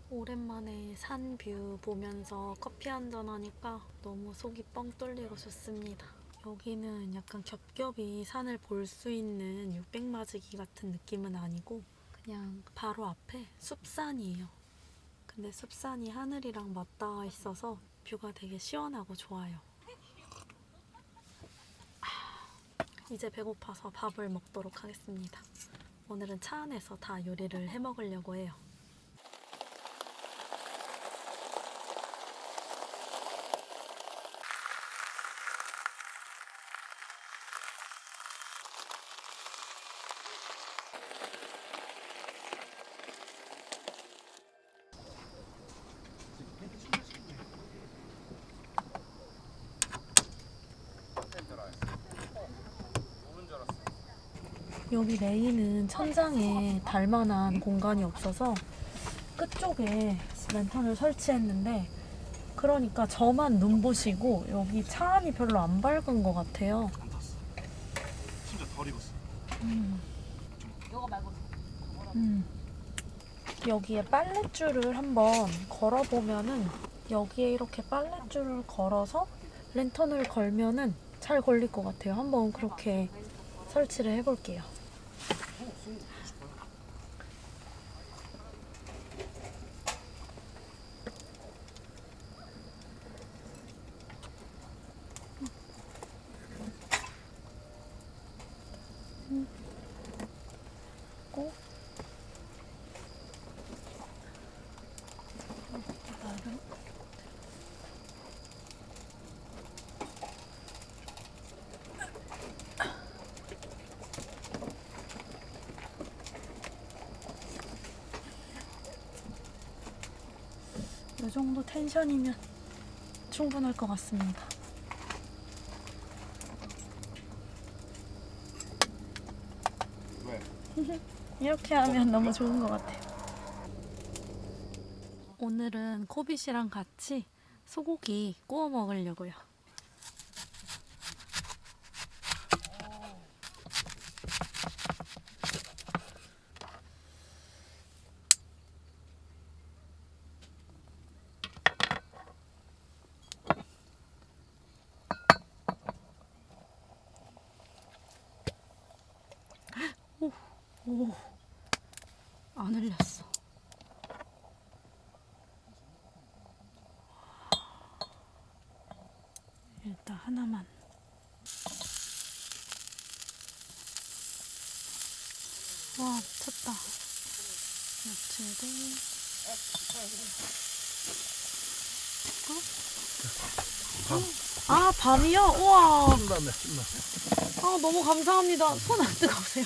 오랜만에 산 뷰 보면서 커피 한잔 하니까 너무 속이 뻥 뚫리고 좋습니다. 여기는 약간 겹겹이 산을 볼 수 있는 600마지기 같은 느낌은 아니고 그냥 바로 앞에 숲산이에요. 근데 숲산이 하늘이랑 맞닿아 있어서 뷰가 되게 시원하고 좋아요. 이제 배고파서 밥을 먹도록 하겠습니다. 오늘은 차 안에서 다 요리를 해 먹으려고 해요. 여기 레이는 천장에 달만한 공간이 없어서 끝쪽에 랜턴을 설치했는데, 그러니까 저만 눈부시고 여기 차 안이 별로 안 밝은 것 같아요. 안 탔어. 진짜 덜 익었어. 여기에 빨랫줄을 한번 걸어보면은, 여기에 이렇게 빨랫줄을 걸어서 랜턴을 걸면은 잘 걸릴 것 같아요. 한번 그렇게 설치를 해볼게요. 고 이 정도 텐션이면 충분할 것 같습니다. 왜? 이렇게 하면 너무 좋은 것 같아요. 오늘은 코빗이랑 같이 소고기 구워 먹으려고요. 오, 안 흘렸어. 일단 하나만. 와, 미쳤다. 야채도. 아, 밤이요? 우와. 찐맛네, 찐맛. 아, 너무 감사합니다. 손 안 뜨거우세요?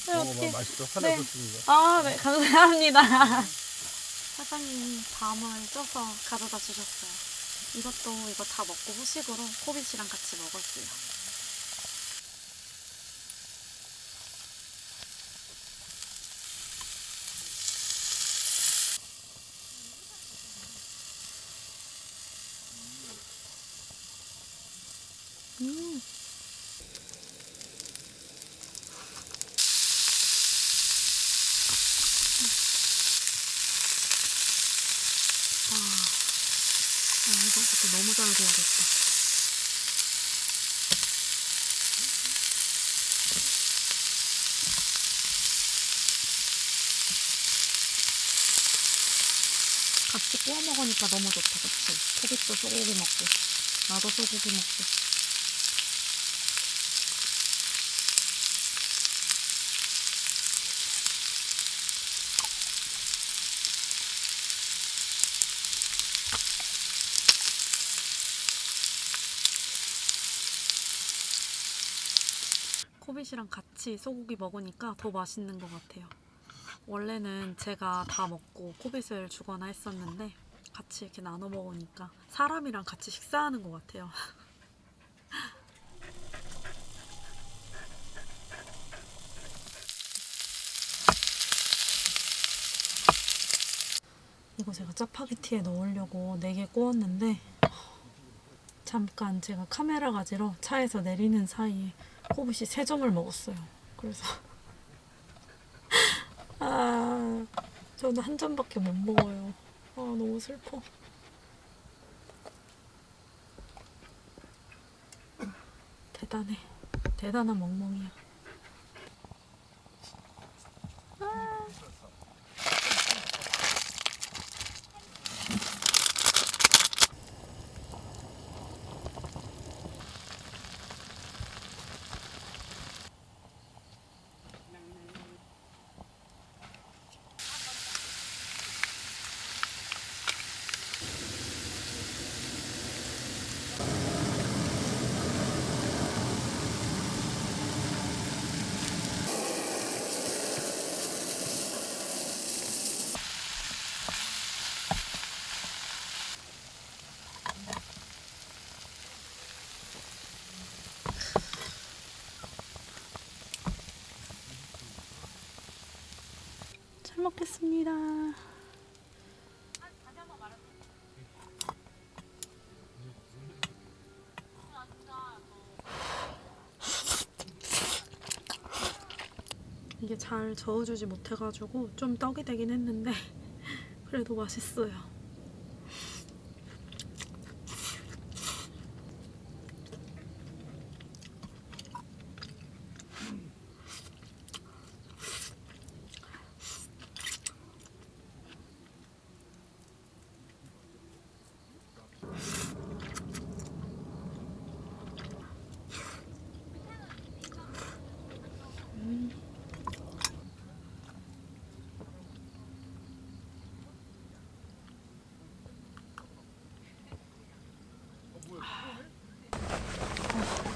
네, 어떡해. 맛있어. 하나 네. 줬습니다. 아, 네, 감사합니다. 사장님이 밤을 쪄서 가져다 주셨어요. 이거 다 먹고 후식으로 코빗이랑 같이 먹을게요. 음. 이것도 너무 잘 구워졌다. 같이 구워 먹으니까 너무 좋다, 그치? 코빗도 소고기 먹고, 나도 소고기 먹고. 코빗이랑 같이 소고기 먹으니까 더 맛있는 것 같아요. 원래는 제가 다 먹고 코빗을 주거나 했었는데, 같이 이렇게 나눠 먹으니까 사람이랑 같이 식사하는 것 같아요. 이거 제가 짜파게티에 넣으려고 4개 구웠는데, 잠깐 제가 카메라 가지러 차에서 내리는 사이에 코빗이 3점을 먹었어요. 그래서 저는 한 점밖에 못 먹어요. 너무 슬퍼. 대단해. 대단한 멍멍이야. 먹겠습니다. 이게 잘 저어주지 못해가지고 좀 떡이 되긴 했는데 그래도 맛있어요.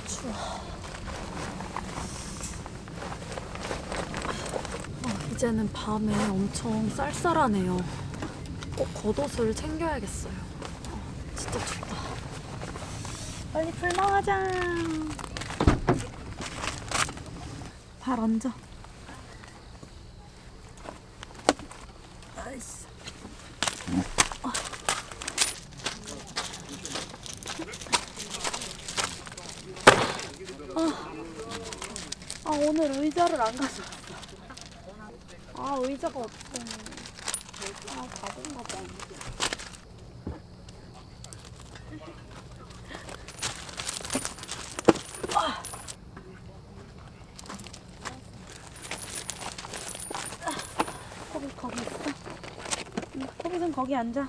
추워. 이제는 밤에 엄청 쌀쌀하네요. 꼭 겉옷을 챙겨야겠어요. 진짜 춥다. 빨리 불멍하자. 발 얹어. 아이씨. 오늘 의자를 안 가져왔어. 의자가 없어. 바본가 봐. 코비 거기 있어? 코비는 거기 앉아.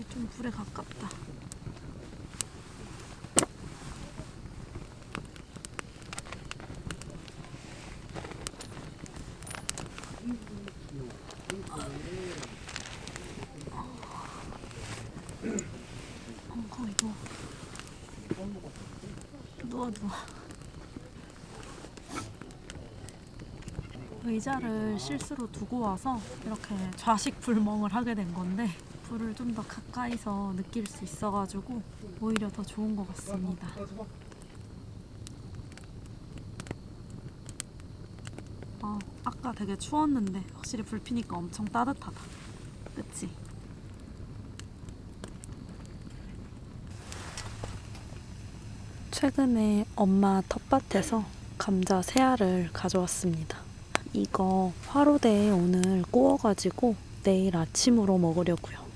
좀 불에 가깝다. 거기 누워. 의자를 실수로 두고 와서 이렇게 좌식 불멍을 하게 된 건데 불을 좀 더 가까이서 느낄 수 있어가지고 오히려 더 좋은 것 같습니다. 아까 되게 추웠는데 확실히 불 피니까 엄청 따뜻하다. 그치? 최근에 엄마 텃밭에서 감자 3알을 가져왔습니다. 이거 화로대에 오늘 구워가지고 내일 아침으로 먹으려고요.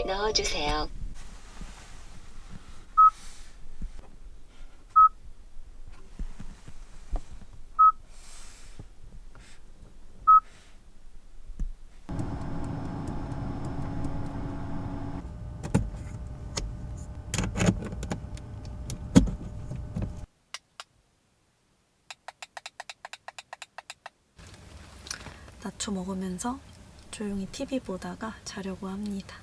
넣어주세요. 나초 먹으면서 조용히 TV 보다가 자려고 합니다.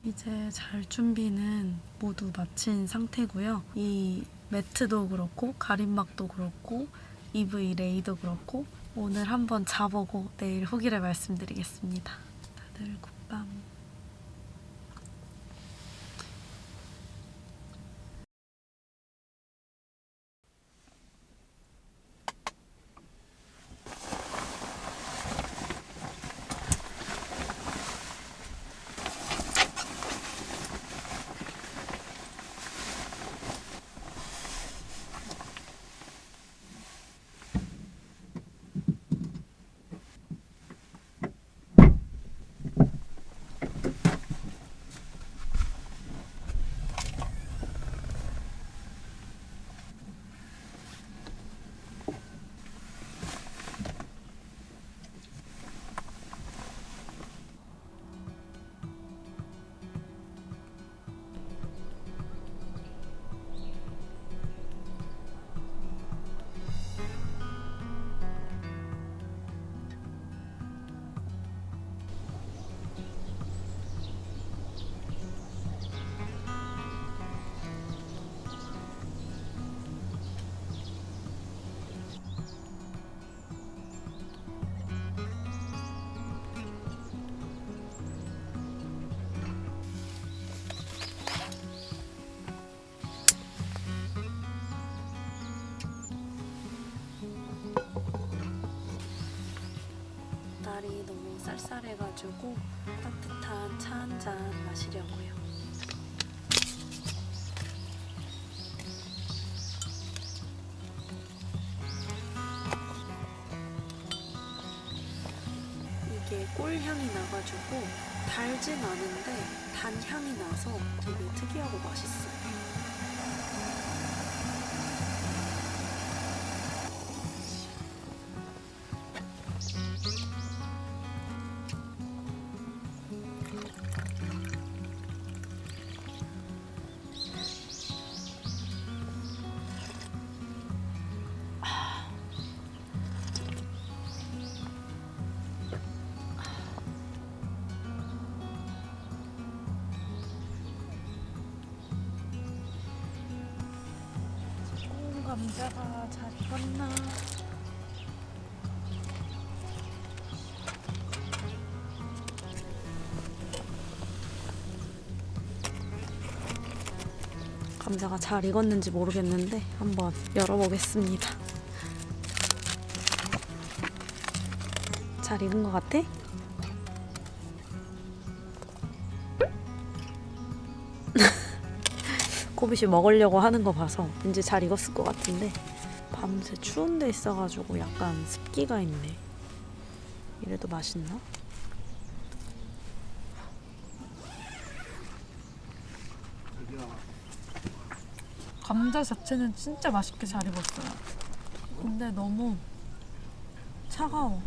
이제 잘 준비는 모두 마친 상태고요. 이 매트도 그렇고 가림막도 그렇고 EV 레이도 그렇고 오늘 한번 자보고 내일 후기를 말씀드리겠습니다. 다들 굿밤. 날이 너무 쌀쌀해가지고 따뜻한 차 한 잔 마시려고요. 이게 꿀향이 나가지고 달진 않은데 단향이 나서 되게 특이하고 맛있어요. 감자가 잘 익었나? 감자가 잘 익었는지 모르겠는데 한번 열어보겠습니다. 잘 익은 것 같아? 코빗이 먹으려고 하는 거 봐서 왠지 잘 익었을 것 같은데 밤새 추운 데 있어가지고 약간 습기가 있네. 이래도 맛있나? 감자 자체는 진짜 맛있게 잘 익었어요. 근데 너무 차가워.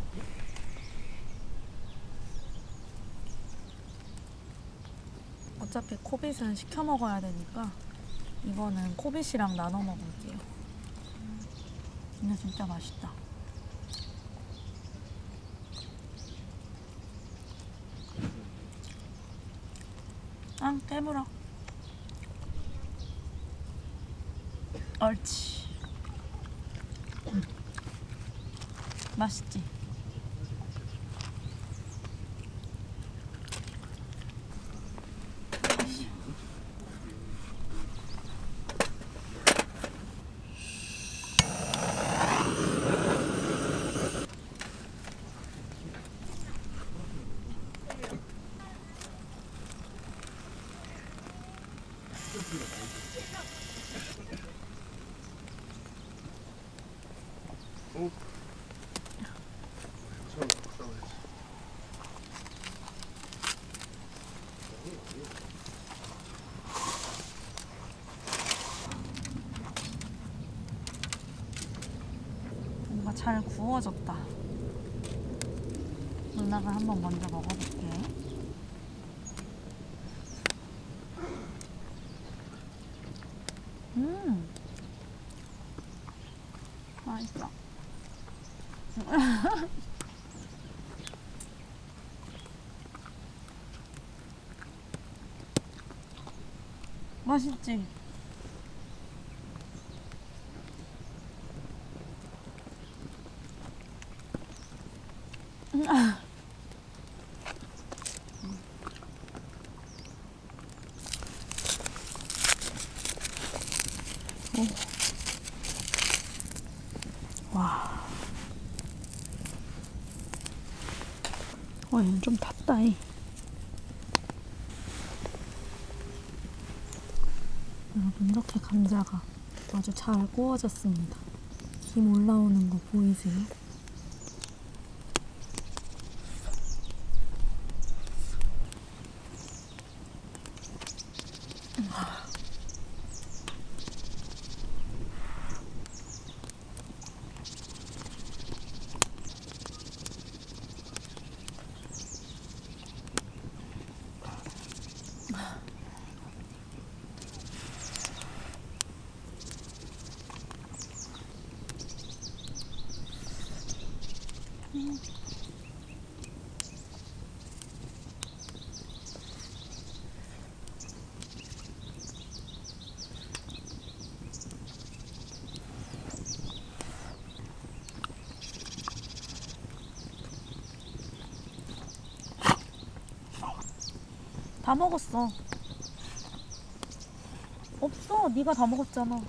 어차피 코빗은 시켜 먹어야 되니까 이거는 코빗이랑 나눠 먹을게요. 근데 진짜 맛있다. 아, 깨물어. 옳지. 맛있지? 처음 싸워야지. 뭔가 잘 구워졌다. 누나가 한번 먼저 먹어볼게. 맛있어. 맛있지? 와. 얘는 좀 탔다, 이. 여러분, 이렇게 감자가 아주 잘 구워졌습니다. 김 올라오는 거 보이세요? 다 먹었어. 없어. 네가 다 먹었잖아.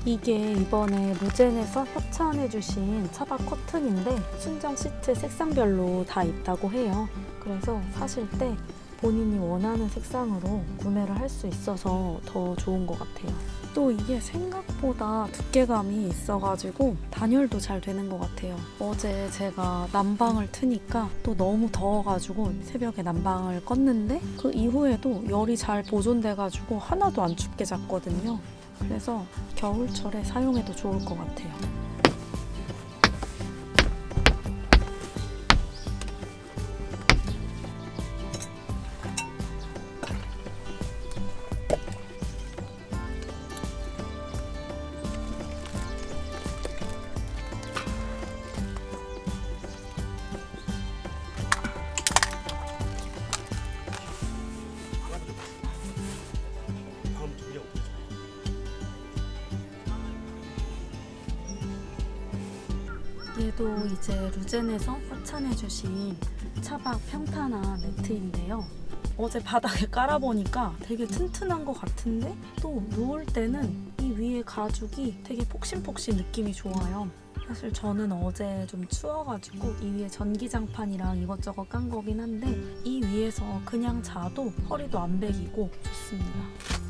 이게 이번에 루젠에서 협찬해주신 차박 커튼인데 순정 시트 색상별로 다 있다고 해요. 그래서 사실 때 본인이 원하는 색상으로 구매를 할 수 있어서 더 좋은 것 같아요. 또 이게 생각보다 두께감이 있어가지고 단열도 잘 되는 것 같아요. 어제 제가 난방을 트니까 또 너무 더워가지고 새벽에 난방을 껐는데 그 이후에도 열이 잘 보존돼가지고 하나도 안 춥게 잤거든요. 그래서 겨울철에 사용해도 좋을 것 같아요. 다음 두개 없죠. 얘도 이제 루젠에서 협찬해주신 차박 평탄화 매트인데요. 어제 바닥에 깔아보니까 되게 튼튼한 것 같은데 또 누울 때는 이 위에 가죽이 되게 폭신폭신 느낌이 좋아요. 사실 저는 어제 좀 추워가지고 이 위에 전기장판이랑 이것저것 깐 거긴 한데 이 위에서 그냥 자도 허리도 안 베기고 좋습니다.